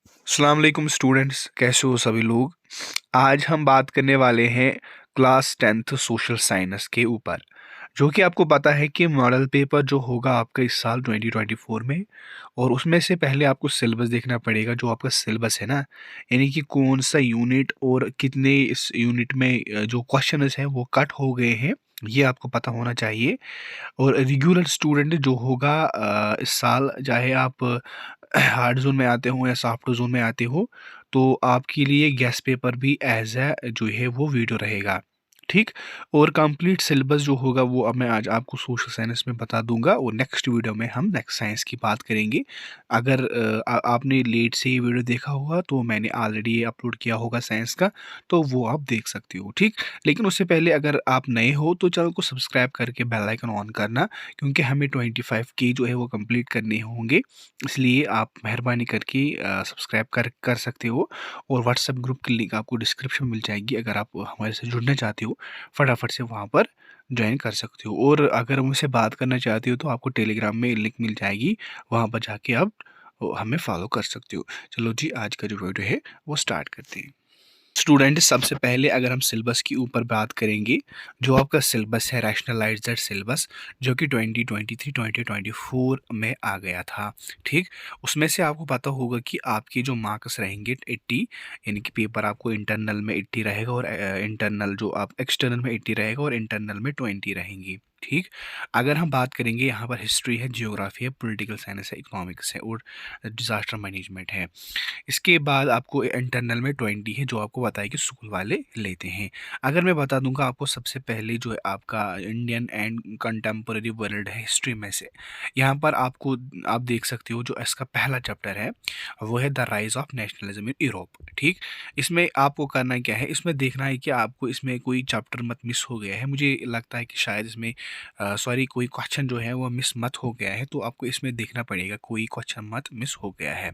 अस्सलाम वालेकुम स्टूडेंट्स, कैसे हो सभी लोग। आज हम बात करने वाले हैं क्लास 10th सोशल साइंस के ऊपर, जो कि आपको पता है कि मॉडल पेपर जो होगा आपका इस साल 2024 में। और उसमें से पहले आपको सिलेबस देखना पड़ेगा। जो आपका सिलेबस है ना, यानी कि कौन सा यूनिट और कितने इस यूनिट में जो क्वेश्चंस हैं वो कट हो गए हैं, ये आपको पता होना चाहिए। और रेगुलर स्टूडेंट जो होगा इस साल, चाहे आप हार्ड जोन में आते हो या सॉफ्ट जोन में आते हो, तो आपके लिए गेस्ट पेपर भी एज है जो है वो वीडियो रहेगा। ठीक। और कंप्लीट सिलेबस जो होगा वो अब मैं आज आपको सोशल साइंस में बता दूंगा, और नेक्स्ट वीडियो में हम नेक्स्ट साइंस की बात करेंगे। अगर आपने लेट से ये वीडियो देखा होगा तो मैंने ऑलरेडी ये अपलोड किया होगा साइंस का, तो वो आप देख सकते हो। ठीक। लेकिन उससे पहले अगर आप नए हो तो चैनल को सब्सक्राइब करके बेल आइकन ऑन करना, क्योंकि हमें 25K जो है वो कंप्लीट करने होंगे। इसलिए आप मेहरबानी करके सब्सक्राइब कर सकते हो। और व्हाट्सएप ग्रुप की लिंक आपको डिस्क्रिप्शन में मिल जाएगी। अगर आप हमारे से जुड़ना चाहते हो, फटाफट से वहाँ पर ज्वाइन कर सकते हो। और अगर मुझसे बात करना चाहते हो तो आपको टेलीग्राम में लिंक मिल जाएगी, वहाँ पर जाके आप हमें फॉलो कर सकते हो। चलो जी, आज का जो वीडियो है वो स्टार्ट करते हैं। स्टूडेंट, सबसे पहले अगर हम सिलेबस के ऊपर बात करेंगे, जो आपका सिलेबस है रैशनलाइज्ड सिलेबस, जो कि 2023-2024 में आ गया था। ठीक। उसमें से आपको पता होगा कि आपके जो मार्क्स रहेंगे 80, यानी कि पेपर आपको इंटरनल में 80 रहेगा, और इंटरनल जो आप एक्सटर्नल में 80 रहेगा, और इंटरनल में 20 रहेंगी। ठीक। अगर हम बात करेंगे, यहाँ पर हिस्ट्री है, जियोग्राफी है, पॉलिटिकल साइंस है, इकोनॉमिक्स है, और डिजास्टर मैनेजमेंट है। इसके बाद आपको इंटरनल में 20 है, जो आपको बताया कि स्कूल वाले लेते हैं। अगर मैं बता दूंगा आपको, सबसे पहले जो है आपका इंडियन एंड कंटेम्पररी वर्ल्ड है हिस्ट्री में से, यहाँ पर आपको आप देख सकते हो जो इसका पहला चैप्टर है वो है the rise of nationalism in Europe. ठीक। इसमें आपको करना क्या है, इसमें देखना है कि आपको इसमें कोई चैप्टर मत मिस हो गया है। मुझे लगता है कि शायद इसमें सॉरी कोई क्वेश्चन जो है वो मिस मत हो गया है, तो आपको इसमें देखना पड़ेगा कोई क्वेश्चन मत मिस हो गया है।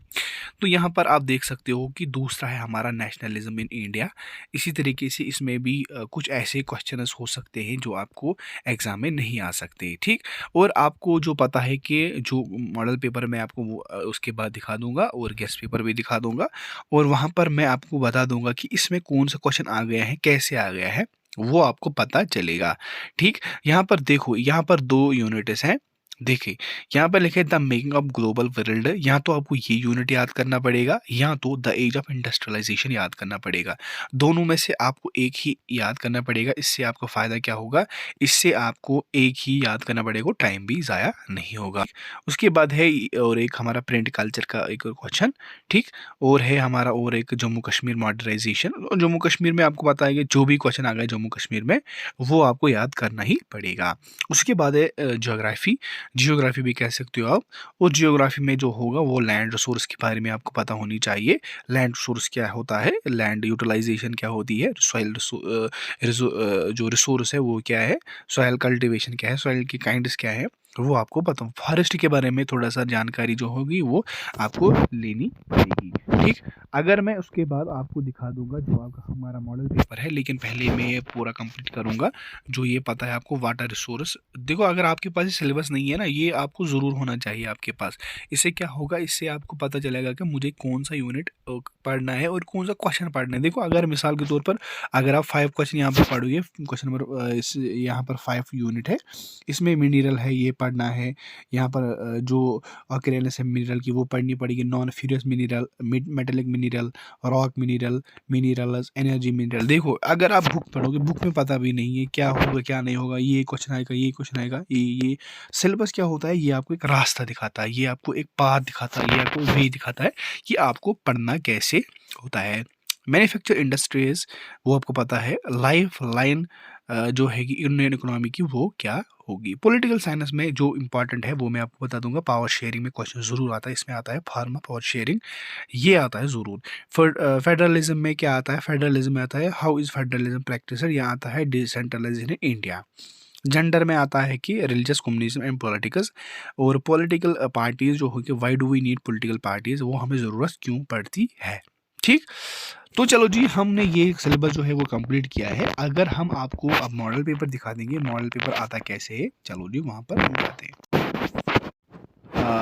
तो यहाँ पर आप देख सकते हो कि दूसरा है हमारा नेशनलिज्म इन इंडिया। इसी तरीके से इसमें भी कुछ ऐसे क्वेश्चंस हो सकते हैं जो आपको एग्जाम में नहीं आ सकते। ठीक। और आपको जो पता है कि जो मॉडल पेपर मैं आपको उसके बाद दिखा दूंगा, और गेस्ट पेपर भी दिखा दूंगा, और वहाँ पर मैं आपको बता दूंगा कि इसमें कौन सा क्वेश्चन आ गया है, कैसे आ गया है, वो आपको पता चलेगा। ठीक। यहाँ पर देखो, यहाँ पर दो यूनिट्स हैं। देखिए, यहाँ पर लिखे the making of global world, यहाँ तो आपको ये यूनिट याद करना पड़ेगा, यहाँ तो द एज ऑफ इंडस्ट्रियलाइजेशन याद करना पड़ेगा। दोनों में से आपको एक ही याद करना पड़ेगा। इससे आपको फ़ायदा क्या होगा, इससे आपको एक ही याद करना पड़ेगा, टाइम भी ज़ाया नहीं होगा। उसके बाद है और एक हमारा प्रिंट कल्चर का एक क्वेश्चन। ठीक। और है हमारा और एक जम्मू कश्मीर मॉडर्नाइजेशन। और जम्मू कश्मीर में आपको पता है कि जो भी क्वेश्चन आ गया जम्मू कश्मीर में, वो आपको याद करना ही पड़ेगा। उसके बाद है ज्योग्राफी। जियोग्राफी भी कह सकते हो आप। और जियोग्राफी में जो होगा वो लैंड रिसोर्स के बारे में आपको पता होनी चाहिए। लैंड रिसोर्स क्या होता है, लैंड यूटिलाइजेशन क्या होती है, सॉइल जो रिसोर्स है वो क्या है, सॉइल कल्टीवेशन क्या है, सॉइल की काइंड्स क्या है, वो आपको पता। फॉरेस्ट के बारे में थोड़ा सा जानकारी जो होगी वो आपको लेनी पड़ेगी। ठीक। अगर मैं उसके बाद आपको दिखा दूंगा जो आपका हमारा मॉडल पेपर है, लेकिन पहले मैं ये पूरा कंप्लीट करूंगा। जो ये पता है आपको वाटर रिसोर्स, देखो अगर आपके पास ये सिलेबस नहीं है ना, ये आपको ज़रूर होना चाहिए आपके पास। इससे क्या होगा, इससे आपको पता चलेगा कि मुझे कौन सा यूनिट पढ़ना है और कौन सा क्वेश्चन पढ़ना है। देखो, अगर मिसाल के तौर पर अगर आप 5 क्वेश्चन यहाँ पर पढ़ोगे, क्वेश्चन नंबर यहाँ पर 5 यूनिट है, इसमें मिनरल है ये पढ़ना है। यहाँ पर जो ऑक्रेनेस है मिनरल की वो पढ़नी पड़ेगी, non furious mineral, metallic mineral, rock mineral, minerals, energy mineral. देखो, अगर आप बुक पढ़ोगे, बुक में पता भी नहीं है क्या होगा क्या नहीं होगा, ये क्वेश्चन आएगा ये क्वेश्चन आएगा, ये सिलेबस क्या होता है, ये आपको एक रास्ता दिखाता है, ये आपको एक पाथ दिखाता है, ये आपको वे दिखाता है कि आपको पढ़ना कैसे होता है। मैन्युफैक्चर इंडस्ट्रीज, वो आपको पता है। लाइफ लाइन जो है कि इंडियन इकोनॉमी की, वो क्या होगी। पॉलिटिकल साइंस में जो इंपॉर्टेंट है वो मैं आपको बता दूंगा। पावर शेयरिंग में क्वेश्चन जरूर आता है, इसमें आता है फार्मा पावर शेयरिंग, ये आता है ज़रूर। फेडरलिज्म में क्या आता है, फेडरलिज्म में आता है हाउ इज़ फेडरलिज्म प्रैक्टिस, यहाँ आता है डिसेंट्रलाइजेशन इन इंडिया। जेंडर में आता है कि रिलीजियस कम्युनिज्म एंड पॉलिटिक्स। और पॉलिटिकल पार्टीज जो हो कि why do we need political parties, वो हमें ज़रूरत क्यों पड़ती है। ठीक। तो चलो जी, हमने ये सिलेबस जो है वो कंप्लीट किया है। अगर हम आपको अब मॉडल पेपर दिखा देंगे, मॉडल पेपर आता कैसे है, चलो जी वहाँ पर हम जाते हैं।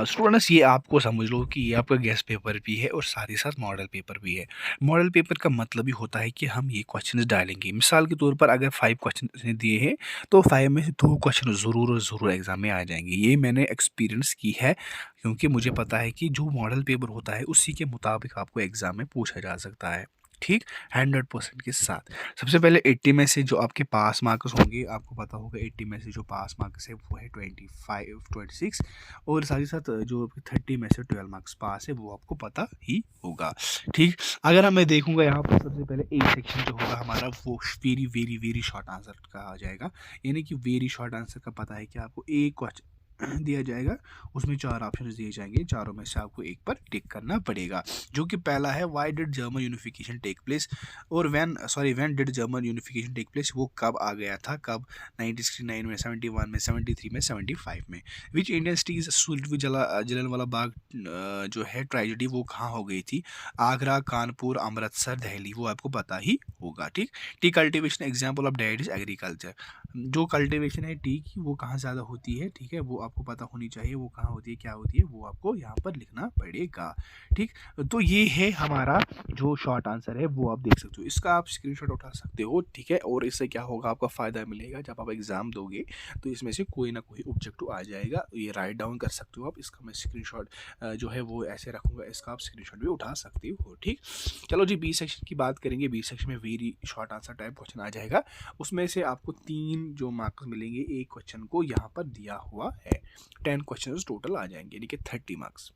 स्टूडेंट्स ये आपको समझ लो कि ये आपका गेस्ट पेपर भी है और साथ ही साथ मॉडल पेपर भी है। मॉडल पेपर का मतलब ही होता है कि हम ये क्वेश्चंस डालेंगे। मिसाल के तौर पर अगर 5 क्वेश्चन इसने दिए हैं तो 5 में से 2 क्वेश्चन ज़रूर और ज़रूर एग्ज़ाम में आ जाएंगे। ये मैंने एक्सपीरियंस की है, क्योंकि मुझे पता है कि जो मॉडल पेपर होता है उसी के मुताबिक आपको एग्ज़ाम में पूछा जा सकता है। ठीक, 100% के साथ। सबसे पहले 80 में से जो आपके पास मार्क्स होंगे, आपको पता होगा 80 में से जो पास मार्क्स है वो है 26, और साथ ही साथ जो 30 में से 12 मार्क्स पास है वो आपको पता ही होगा। ठीक, अगर मैं देखूंगा यहाँ पर सबसे पहले ए सेक्शन जो होगा हमारा वो very very very short answer का आ जाएगा। यानी कि वेरी शॉर्ट आंसर का पता है कि आपको एक क्वेश्चन दिया जाएगा, उसमें 4 ऑप्शन दिए जाएंगे, चारों में से आपको एक पर टिक करना पड़ेगा। जो कि पहला है why did German unification take place, और when did German unification take place, वो कब आ गया था, कब, 1969 में, 71 में, 73 में, 75 में। Which Indian cities Jallianwala Bagh जो है ट्रेजेडी वो कहाँ हो गई थी, आगरा, कानपुर, अमृतसर, दिल्ली, वो आपको पता ही होगा। ठीक, T cultivation example of diet is agriculture, जो कल्टिवेशन है टी की वो कहाँ ज़्यादा होती है, ठीक है, वो आपको पता होनी चाहिए, वो कहाँ होती है, क्या होती है, वो आपको यहाँ पर लिखना पड़ेगा। ठीक, तो ये है हमारा जो शॉर्ट आंसर है, वो आप देख सकते हो, इसका आप स्क्रीनशॉट उठा सकते हो। ठीक है, और इससे क्या होगा, आपका फ़ायदा मिलेगा जब आप एग्ज़ाम दोगे तो इसमें से कोई ना कोई ऑब्जेक्टिव आ जाएगा, ये राइट डाउन कर सकते हो आप। इसका मैं स्क्रीनशॉट जो है वो ऐसे रखूँगा, इसका आप स्क्रीनशॉट भी उठा सकते हो। ठीक, चलो जी, बी सेक्शन की बात करेंगे। बी सेक्शन में very short answer type question आ जाएगा, उसमें से आपको 3 जो मार्क्स मिलेंगे एक क्वेश्चन को यहाँ पर दिया हुआ है। 10 क्वेश्चन टोटल आ जाएंगे, यानी कि 30 marks.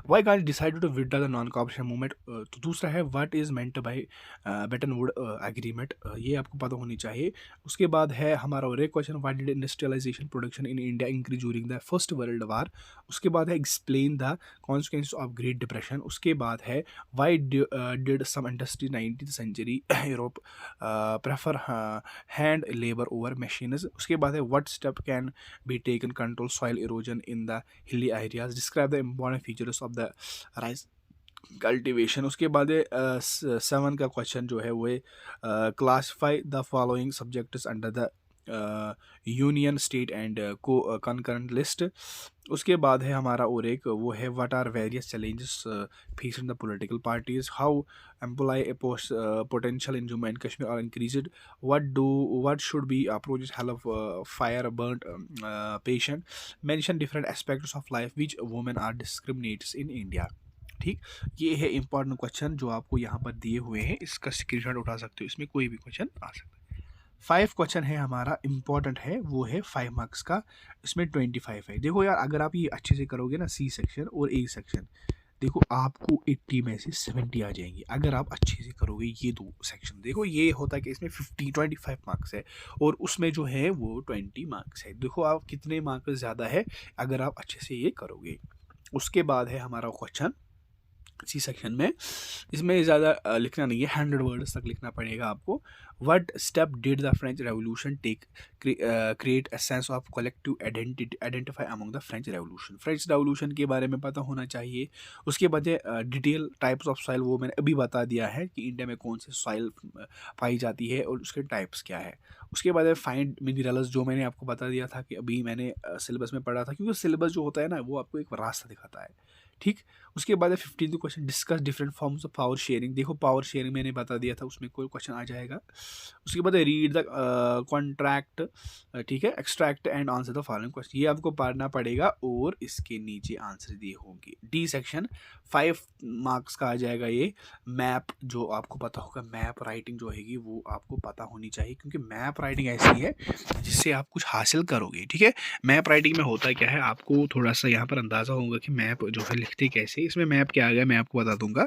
Why guys decided to withdraw the non cooperation movement, तो दूसरा है what is meant by Bretton Woods agreement, ये आपको पता होनी चाहिए। उसके बाद है हमारा और एक question, why did industrialisation production in India increase during the First World War. उसके बाद है explain the consequences of Great Depression. उसके बाद है why did some industry 19th century Europe prefer hand labour over machines. उसके बाद है what step can be taken control soil erosion in the hilly areas, describe the important features of the rice cultivation. उसके बाद 7 का question जो है वो है classify the following subjects under the union state and को कंकरेंट लिस्ट। उसके बाद है हमारा और एक वो है what are various challenges facing the political parties, how employ potential in Jammu and Kashmir are increased, what should be approaches help fire burned patient, mention different aspects of life which women are discriminates in India. ठीक, ये है important question जो आपको यहाँ पर दिए हुए हैं, इसका स्क्रीनशॉट उठा सकते हो, इसमें कोई भी क्वेश्चन आ सकता है। 5 क्वेश्चन है हमारा, इंपॉर्टेंट है, वो है 5 मार्क्स का, इसमें 25 है। देखो यार, अगर आप ये अच्छे से करोगे ना, सी सेक्शन और ए सेक्शन, देखो आपको 80 में से 70 आ जाएंगे अगर आप अच्छे से करोगे ये 2 सेक्शन। देखो ये होता है कि इसमें 25 मार्क्स है और उसमें जो है वो 20 मार्क्स है। देखो आप कितने मार्क्स ज़्यादा है अगर आप अच्छे से ये करोगे। उसके बाद है हमारा क्वेश्चन सी सेक्शन में, इसमें ज़्यादा लिखना नहीं है, 100 वर्ड्स तक लिखना पड़ेगा आपको। What step did the French Revolution take create a sense of collective identify among the French Revolution. French Revolution के बारे में पता होना चाहिए। उसके बाद डिटेल टाइप्स ऑफ सॉइल, वो मैंने अभी बता दिया है कि इंडिया में कौन से सॉइल पाई जाती है और उसके टाइप्स क्या है। उसके बाद है फाइंड मिनरल्स, जो मैंने आपको बता दिया था कि अभी मैंने सिलेबस में पढ़ा था, क्योंकि सिलेबस जो होता है ना वो आपको एक रास्ता दिखाता है। ठीक, उसके बाद है 15th question, discuss different forms of power sharing. देखो पावर शेयरिंग मैंने बता दिया था, उसमें कोई क्वेश्चन आ जाएगा। उसके बाद है रीड द कॉन्ट्रैक्ट, ठीक है, extract and answer the following question, ये आपको पढ़ना पड़ेगा और इसके नीचे आंसर दिए होंगे। डी सेक्शन 5 मार्क्स का आ जाएगा ये मैप, जो आपको पता होगा, मैप राइटिंग जो हैगी वो आपको पता होनी चाहिए, क्योंकि मैप राइटिंग ऐसी है जिससे आप कुछ हासिल करोगे। ठीक है, मैप राइटिंग में होता क्या है, आपको थोड़ा सा यहाँ पर अंदाज़ा होगा कि मैप जो है लिखते कैसे। इसमें मैप क्या आ गया मैं आपको बता दूंगा।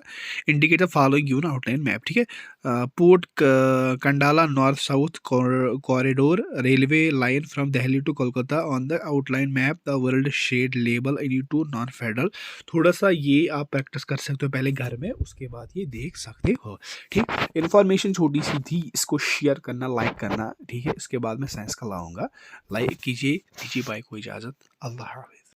Indicate the following given outline map, ठीक है, port Kandla north south corridor railway line from Delhi to Kolkata on the outline map the world shade label in two non federal. थोड़ा सा ये आप प्रैक्टिस कर सकते हो पहले घर में, उसके बाद ये देख सकते हो। ठीक, इन्फॉर्मेशन छोटी सी थी, इसको शेयर करना, लाइक करना, ठीक है। इसके बाद मैं साइंस का लाऊंगा, लाइक कीजिए, दीजिए भाई को इजाज़त, अल्लाह हाफ़िज़।